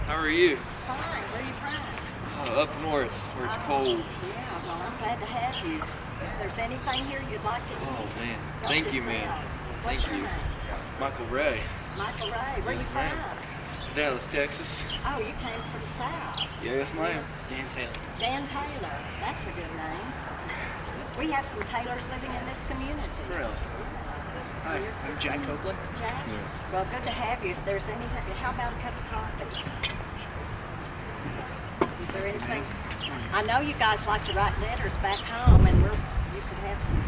How are you? Fine. Where are you from? Up north, where it's cold. Yeah, well, I'm glad to have you. If there's anything here you'd like to eat, Oh man, help thank you, man. yourself. Thank What's your you. name? Michael Ray, Michael Ray. Where Yes, you ma'am. from? Dallas, Texas. Oh, you came from the South. Yes, ma'am. Dan Taylor. Dan Taylor. That's a good name. We have some Taylors living in this community. Really? Hi, I'm Jack Copeland. Jack? Well, good to have you. If there's anything, how about a cup of coffee? Is there anything? I know you guys like to write letters back home, and you could have some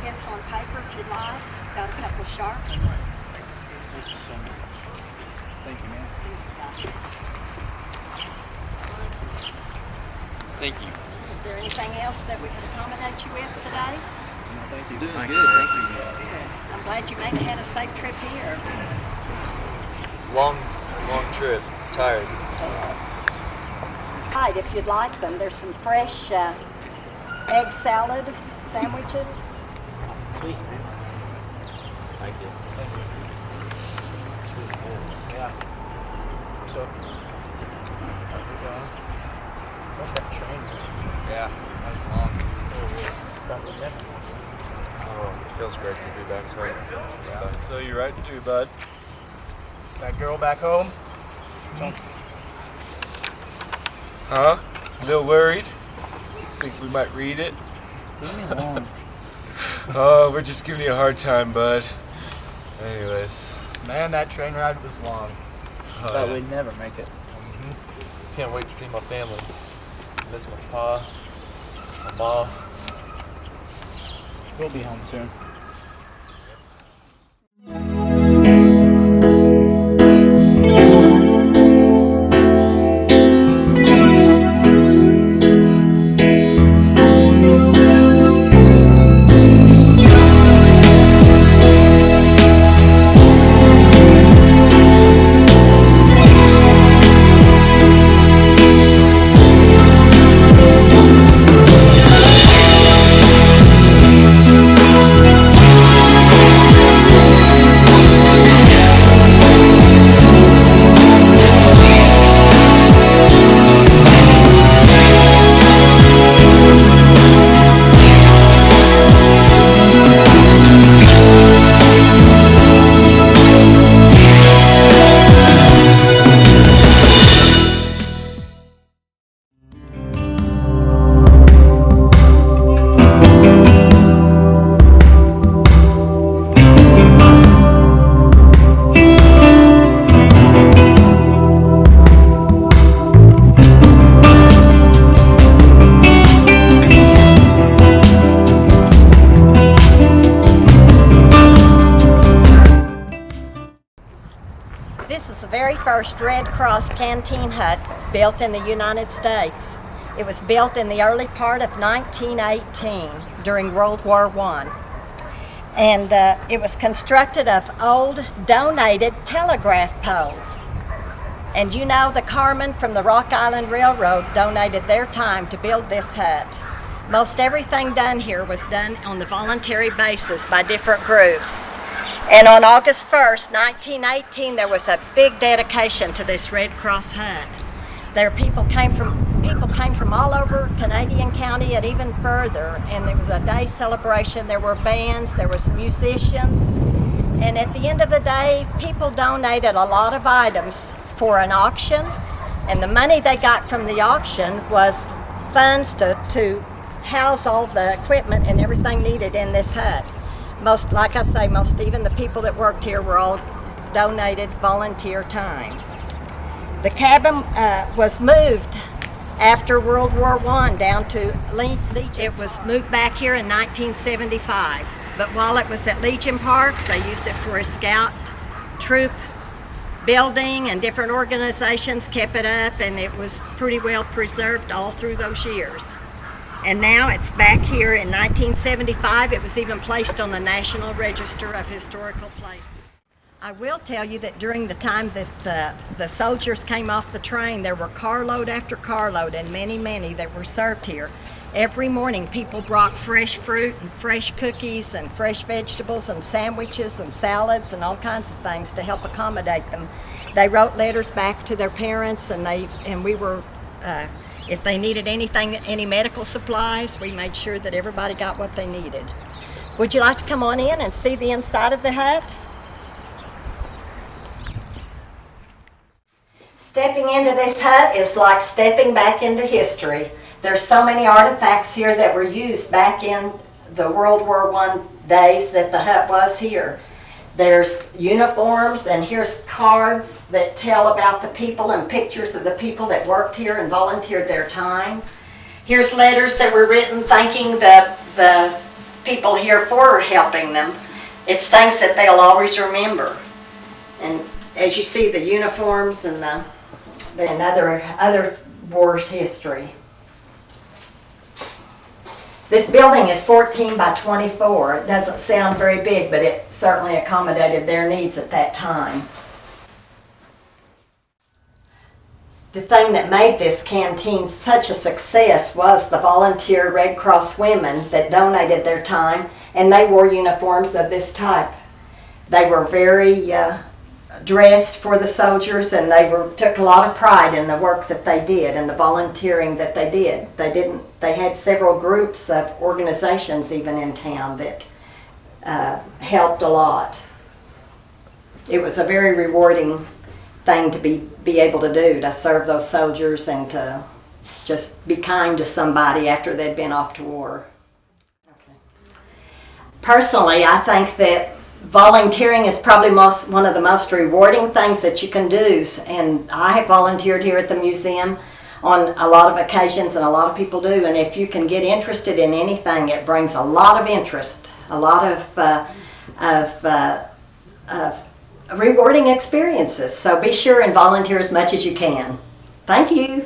pencil and paper if you'd like. Got a couple of sharps. Thank you so much. Thank you, man. Thank you. Is there anything else that we can accommodate you with today? No, thank you. Doing Thank good. Thank you. Good. I'm glad you made it, had a safe trip here. It's a long trip. Tired. Right, if you'd like them, there's some fresh egg salad sandwiches. Please, man. Thank you. Yeah. So, how's it going? Love that train. Yeah, that's long. Thought we'd never. Oh, it feels great to be back home. Yeah. So you're writing too, bud? That girl back home? Huh? A little worried? Think we might read it? Leave me alone. Oh, we're just giving you a hard time, bud. Anyways. Man, that train ride was long. Oh, Thought yeah. we'd never make it. Can't wait to see my family. Miss my pa, my mom. We'll be home soon. This is the very first Red Cross Canteen hut built in the United States. It was built in the early part of 1918 during World War I. And it was constructed of old donated telegraph poles. And you know the carmen from the Rock Island Railroad donated their time to build this hut. Most everything done here was done on the voluntary basis by different groups. And on August 1st, 1918, there was a big dedication to this Red Cross hut. People came from all over Canadian County and even further, and it was a day celebration. There were bands, there was musicians, and at the end of the day, people donated a lot of items for an auction, and the money they got from the auction was funds to house all the equipment and everything needed in this hut. Most, like I say, most even the people that worked here were all donated volunteer time. The cabin was moved after World War I down to Legion. It was moved back here in 1975, but while it was at Legion Park, they used it for a scout troop building, and different organizations kept it up, and it was pretty well preserved all through those years. And now it's back here in 1975. It was even placed on the National Register of Historical Places. I will tell you that during the time that the soldiers came off the train, there were carload after carload, and many that were served here. Every morning, people brought fresh fruit and fresh cookies and fresh vegetables and sandwiches and salads and all kinds of things to help accommodate them. They wrote letters back to their parents, and we were, if they needed anything, any medical supplies, we made sure that everybody got what they needed. Would you like to come on in and see the inside of the hut? Stepping into this hut is like stepping back into history. There's so many artifacts here that were used back in the World War I days that the hut was here. There's uniforms, and here's cards that tell about the people and pictures of the people that worked here and volunteered their time. Here's letters that were written thanking the people here for helping them. It's things that they'll always remember. And as you see, the uniforms and other wars history. This building is 14 by 24. It doesn't sound very big, but it certainly accommodated their needs at that time. The thing that made this canteen such a success was the volunteer Red Cross women that donated their time, and they wore uniforms of this type. They were very dressed for the soldiers, and took a lot of pride in the work that they did and the volunteering that they did. They had several groups of organizations even in town that helped a lot. It was a very rewarding thing to be able to do, to serve those soldiers and to just be kind to somebody after they'd been off to war. Okay. Personally, I think that volunteering is probably one of the most rewarding things that you can do, and I have volunteered here at the museum on a lot of occasions, and a lot of people do, and if you can get interested in anything, it brings a lot of interest, a lot of rewarding experiences. So be sure and volunteer as much as you can. Thank you.